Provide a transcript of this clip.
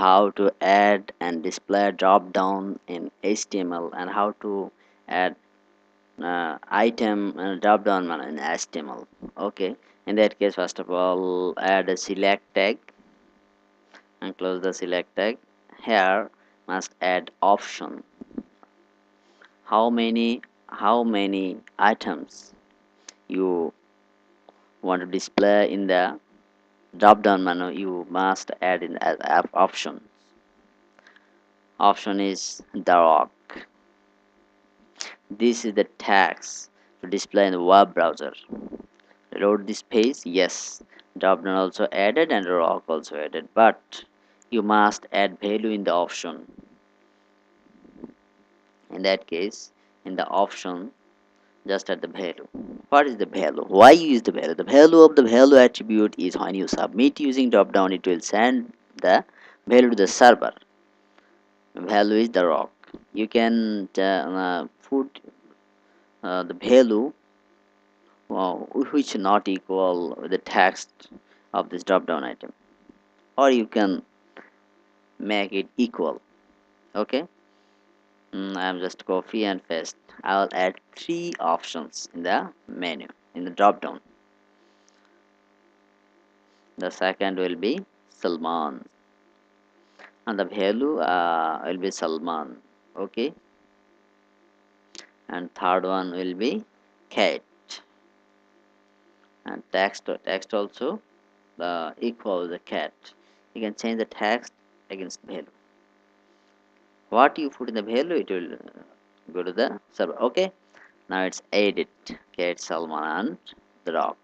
how to add and display drop down in HTML and how to add item drop down in HTML. Okay, in that case, first of all, add a select tag and close the select tag. Here must add option. How many items you want to display in the drop down menu, you must add in as option. Option is the rock. This is the text to display in the web browser. Reload this page. Yes, drop down also added and rock also added, but you must add value in the option. In that case, in the option, just add the value. What is the value? Why use the value? The value of the value attribute is when you submit using drop down, it will send the value to the server. Value is the rock. You can put the value which not equal the text of this drop down item, or you can make it equal. Okay, I'm just copy and paste. I'll add three options in the menu in the drop down. The second will be Salman and the value will be Salman. Okay, and third one will be cat, and text also the equal the cat. You can change the text against value. What you put in the value, it will go to the server. Okay, now it's edit cat Salman and the rock.